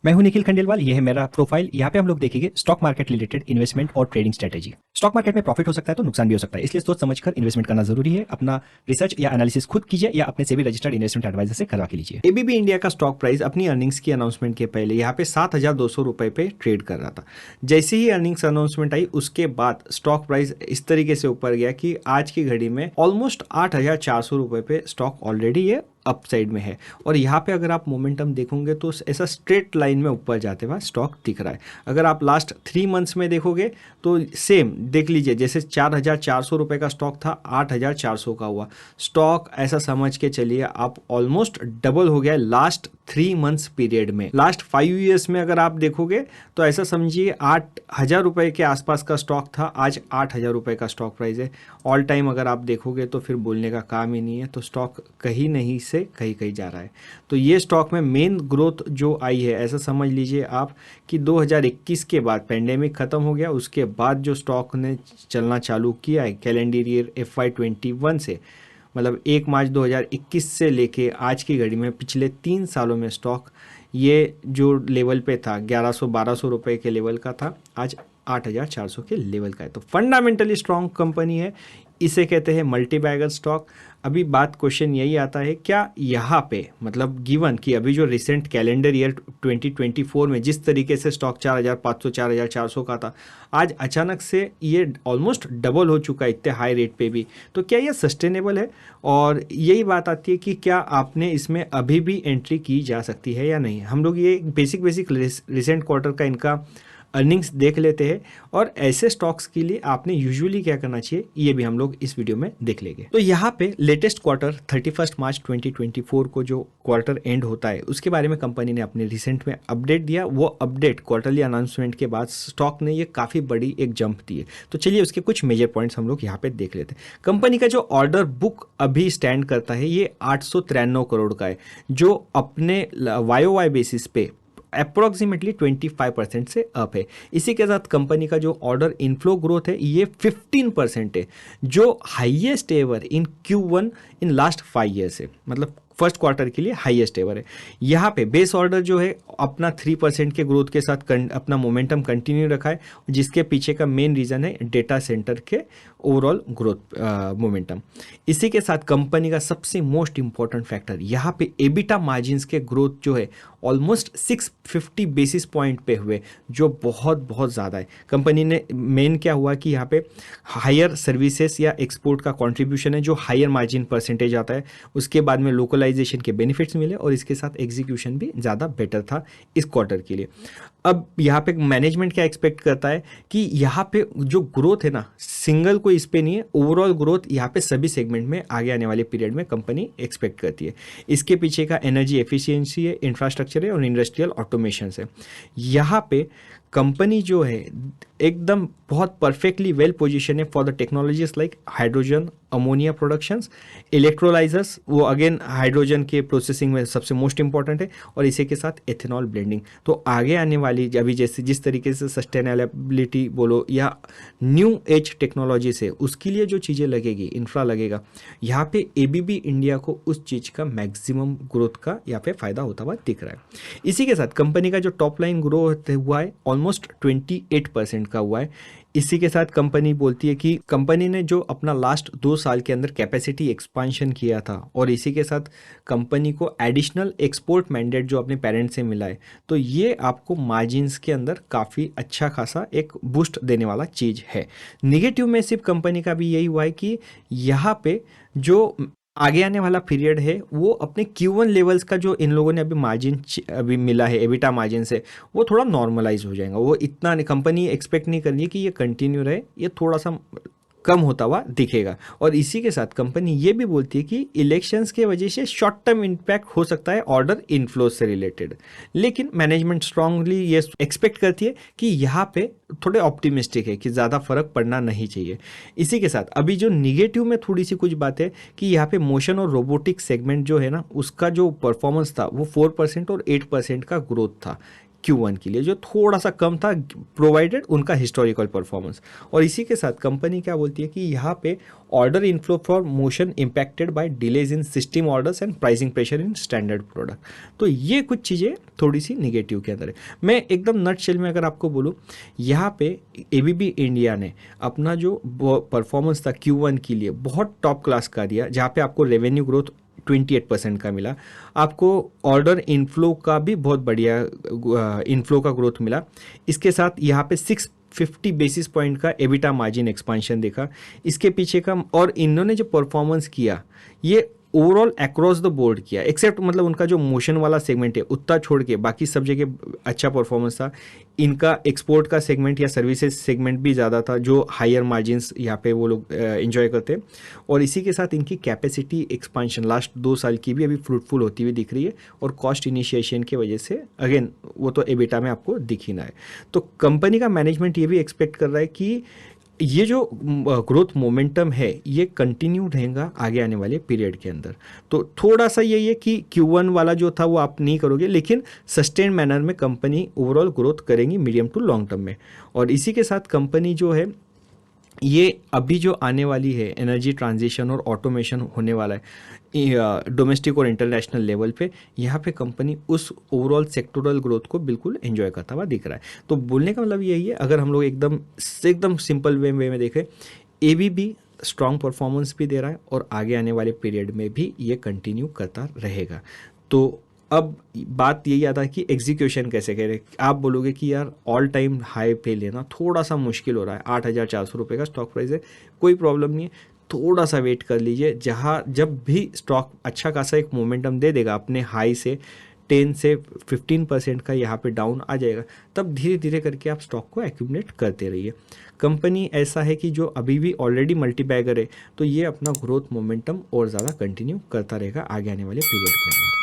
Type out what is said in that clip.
मैं हूं निखिल खंडेलवाल। ये है मेरा प्रोफाइल। यहाँ पे हम लोग देखेंगे स्टॉक मार्केट रिलेटेड इन्वेस्टमेंट और ट्रेडिंग स्ट्रेटेजी। स्टॉक मार्केट में प्रॉफिट हो सकता है तो नुकसान भी हो सकता है, इसलिए सोच समझकर इन्वेस्टमेंट करना जरूरी है। अपना रिसर्च या एनालिसिस खुद कीजिए या अपने सेबी रजिस्टर्ड इन्वेस्टमेंट एडवाइजर से करवा के लीजिए। एबीबी इंडिया का स्टॉक प्राइस अपनी अर्निंग्स की अनाउंसमेंट के पहले यहाँ पे 7,200 रुपए पे ट्रेड कर रहा था। जैसे ही अर्निंग्स अनाउंसमेंट आई उसके बाद स्टॉक प्राइस इस तरीके से ऊपर गया कि आज की घड़ी में ऑलमोस्ट 8,400 रुपए पे स्टॉक ऑलरेडी ये अप साइड में है। और यहाँ पे अगर आप मोमेंटम देखोगे तो ऐसा स्ट्रेट लाइन में ऊपर जाते हुए स्टॉक दिख रहा है। अगर आप लास्ट 3 मंथ्स में देखोगे तो सेम देख लीजिए, जैसे 4,400 रुपये का स्टॉक था 8,400 का हुआ स्टॉक। ऐसा समझ के चलिए आप ऑलमोस्ट डबल हो गया लास्ट 3 मंथ्स पीरियड में। लास्ट 5 ईयर्स में अगर आप देखोगे तो ऐसा समझिए 8,000 रुपये के आसपास का स्टॉक था, आज 8,000 रुपये का स्टॉक प्राइस है। ऑल टाइम अगर आप देखोगे तो फिर बोलने का काम ही नहीं है। तो स्टॉक कहीं नहीं से कहीं कहीं जा रहा है। तो ये स्टॉक में मेन ग्रोथ जो आई है, ऐसा समझ लीजिए आप कि 2021 के बाद पेंडेमिक खत्म हो गया, उसके बाद जो स्टॉक ने चलना चालू किया है कैलेंडर ईयर FY21 से, मतलब 1 मार्च 2021 से लेके आज की घड़ी में पिछले 3 सालों में स्टॉक ये जो लेवल पे था 1100-1200 रुपए के लेवल का था, आज 8,400 के लेवल का है। तो फंडामेंटली स्ट्रॉन्ग कंपनी है, इसे कहते हैं मल्टी बैगर स्टॉक। अभी बात क्वेश्चन यही आता है, क्या यहाँ पे मतलब गिवन कि अभी जो रिसेंट कैलेंडर ईयर 2024 में जिस तरीके से स्टॉक 4,500 4,400 का था, आज अचानक से ये ऑलमोस्ट डबल हो चुका है इतने हाई रेट पे भी, तो क्या ये सस्टेनेबल है? और यही बात आती है कि क्या आपने इसमें अभी भी एंट्री की जा सकती है या नहीं। हम लोग ये बेसिक रिसेंट क्वार्टर का इनका अर्निंग्स देख लेते हैं और ऐसे स्टॉक्स के लिए आपने यूजुअली क्या करना चाहिए ये भी हम लोग इस वीडियो में देख लेंगे। तो यहाँ पे लेटेस्ट क्वार्टर 31 मार्च 2024 को जो क्वार्टर एंड होता है उसके बारे में कंपनी ने अपने रिसेंट में अपडेट दिया। वो अपडेट क्वार्टरली अनाउंसमेंट के बाद स्टॉक ने ये काफ़ी बड़ी एक जंप दी है। तो चलिए उसके कुछ मेजर पॉइंट्स हम लोग यहाँ पे देख लेते हैं। कंपनी का जो ऑर्डर बुक अभी स्टैंड करता है ये 893 करोड़ का है, जो अपने YOY बेसिस पे अप्रोक्सीमेटली 25% से अप है। इसी के साथ कंपनी का जो ऑर्डर इनफ्लो ग्रोथ है ये 15% है, जो highest ever in Q1 in last 5 years है, मतलब फर्स्ट क्वार्टर के लिए हाईएस्ट एवर है। यहाँ पे बेस ऑर्डर जो है अपना 3% के ग्रोथ के साथ अपना मोमेंटम कंटिन्यू रखा है, जिसके पीछे का मेन रीज़न है डेटा सेंटर के ओवरऑल ग्रोथ मोमेंटम। इसी के साथ कंपनी का सबसे मोस्ट इंपॉर्टेंट फैक्टर यहाँ पे एबिटा मार्जिन्स के ग्रोथ जो है ऑलमोस्ट 650 बेसिस पॉइंट पे हुए, जो बहुत बहुत ज़्यादा है। कंपनी ने मेन क्या हुआ कि यहाँ पे हायर सर्विसेज या एक्सपोर्ट का कंट्रीब्यूशन है जो हायर मार्जिन परसेंटेज आता है, उसके बाद में लोकलाइजेशन के बेनिफिट्स मिले और इसके साथ एग्जीक्यूशन भी ज़्यादा बेटर था इस क्वार्टर के लिए। अब यहाँ पे मैनेजमेंट क्या एक्सपेक्ट करता है कि यहाँ पे जो ग्रोथ है ना, सिंगल कोई इस पे नहीं है, ओवरऑल ग्रोथ यहाँ पे सभी सेगमेंट में आगे आने वाले पीरियड में कंपनी एक्सपेक्ट करती है। इसके पीछे का एनर्जी एफिशिएंसी है, इंफ्रास्ट्रक्चर है और इंडस्ट्रियल ऑटोमेशन है। यहाँ पे कंपनी जो है एकदम बहुत परफेक्टली वेल पोजिशन है for the technologies like hydrogen ammonia productions, electrolysers, वो अगेन हाइड्रोजन के प्रोसेसिंग में सबसे मोस्ट इंपॉर्टेंट है, और इसी के साथ एथेनॉल ब्लेंडिंग। तो आगे आने वाली अभी जैसे जिस तरीके से सस्टेनेबिलिटी बोलो या न्यू एज टेक्नोलॉजी से उसके लिए जो चीज़ें लगेगी, इंफ्रा लगेगा, यहाँ पे एबीबी इंडिया को उस चीज़ का मैक्सिमम ग्रोथ का यहाँ पे फायदा होता हुआ दिख रहा है। इसी के साथ कंपनी का जो टॉप लाइन ग्रोथ हुआ है ऑलमोस्ट 28% का हुआ है। इसी के साथ कंपनी बोलती है कि कंपनी ने जो अपना लास्ट 2 साल के अंदर कैपेसिटी एक्सपांशन किया था और इसी के साथ कंपनी को एडिशनल एक्सपोर्ट मैंडेट जो अपने पेरेंट से मिला है, तो ये आपको मार्जिन्स के अंदर काफ़ी अच्छा खासा एक बूस्ट देने वाला चीज़ है। निगेटिव में सिर्फ कंपनी का भी यही हुआ है कि यहाँ पे जो आगे आने वाला पीरियड है वो अपने Q1 लेवल्स का जो इन लोगों ने अभी मार्जिन अभी मिला है एबिटा मार्जिन से, वो थोड़ा नॉर्मलाइज हो जाएगा। वो इतना कंपनी एक्सपेक्ट नहीं कर रही है कि ये कंटिन्यू रहे, ये थोड़ा सा कम होता हुआ दिखेगा। और इसी के साथ कंपनी ये भी बोलती है कि इलेक्शंस के वजह से शॉर्ट टर्म इम्पैक्ट हो सकता है ऑर्डर इनफ्लो से रिलेटेड, लेकिन मैनेजमेंट स्ट्रांगली ये एक्सपेक्ट करती है कि यहाँ पे थोड़े ऑप्टिमिस्टिक है कि ज़्यादा फर्क पड़ना नहीं चाहिए। इसी के साथ अभी जो निगेटिव में थोड़ी सी कुछ बात है कि यहाँ पे मोशन और रोबोटिक सेगमेंट जो है ना, उसका जो परफॉर्मेंस था वो 4% और 8% का ग्रोथ था। Q1 के लिए, जो थोड़ा सा कम था प्रोवाइडेड उनका हिस्टोरिकल परफॉर्मेंस। और इसी के साथ कंपनी क्या बोलती है कि यहाँ पे order inflow for motion impacted by delays in system orders and pricing pressure in standard product. तो ये कुछ चीज़ें थोड़ी सी निगेटिव के अंदर है। मैं एकदम नटशेल में अगर आपको बोलूँ, यहाँ पे ABB इंडिया ने अपना जो परफॉर्मेंस था Q1 के लिए बहुत टॉप क्लास का दिया, जहाँ पे आपको रेवेन्यू ग्रोथ 28% का मिला, आपको ऑर्डर इनफ्लो का भी बहुत बढ़िया इनफ्लो का ग्रोथ मिला। इसके साथ यहाँ पे 650 बेसिस पॉइंट का एबिटा मार्जिन एक्सपांशन देखा। इसके पीछे का और इन्होंने जो परफॉर्मेंस किया ये ओवरऑल अक्रॉस द बोर्ड किया, एक्सेप्ट मतलब उनका जो मोशन वाला सेगमेंट है उतना छोड़ के बाकी सब जगह अच्छा परफॉर्मेंस था। इनका एक्सपोर्ट का सेगमेंट या सर्विसेज सेगमेंट भी ज़्यादा था, जो हायर मार्जिन्स यहाँ पे वो लोग एंजॉय करते हैं। और इसी के साथ इनकी कैपेसिटी एक्सपांशन लास्ट 2 साल की भी अभी फ्रूटफुल होती हुई दिख रही है, और कॉस्ट इनिशिएशन की वजह से अगेन वो तो एबिटा में आपको दिख ही ना है। तो कंपनी का मैनेजमेंट ये भी एक्सपेक्ट कर रहा है कि ये जो ग्रोथ मोमेंटम है ये कंटिन्यू रहेगा आगे आने वाले पीरियड के अंदर। तो थोड़ा सा यही है कि Q1 वाला जो था वो आप नहीं करोगे, लेकिन सस्टेन मैनर में कंपनी ओवरऑल ग्रोथ करेंगी मीडियम टू लॉन्ग टर्म में। और इसी के साथ कंपनी जो है ये अभी जो आने वाली है एनर्जी ट्रांजिशन और ऑटोमेशन होने वाला है डोमेस्टिक और इंटरनेशनल लेवल पे, यहाँ पे कंपनी उस ओवरऑल सेक्टोरल ग्रोथ को बिल्कुल एंजॉय करता हुआ दिख रहा है। तो बोलने का मतलब यही है, अगर हम लोग एकदम सिंपल वे में देखें, ABB स्ट्रॉन्ग परफॉर्मेंस भी दे रहा है और आगे आने वाले पीरियड में भी ये कंटिन्यू करता रहेगा। तो अब बात यही आता है कि एग्जीक्यूशन कैसे करें। आप बोलोगे कि यार ऑल टाइम हाई पे लेना थोड़ा सा मुश्किल हो रहा है, 8,400 रुपये का स्टॉक प्राइस है, कोई प्रॉब्लम नहीं है, थोड़ा सा वेट कर लीजिए। जब भी स्टॉक अच्छा खासा एक मोमेंटम दे देगा अपने हाई से 10 से 15% का यहाँ पे डाउन आ जाएगा, तब धीरे धीरे करके आप स्टॉक को एक्यूमुलेट करते रहिए। कंपनी ऐसा है कि जो अभी भी ऑलरेडी मल्टीबैगर है, तो ये अपना ग्रोथ मोमेंटम और ज़्यादा कंटिन्यू करता रहेगा आगे आने वाले पीरियड के अंदर।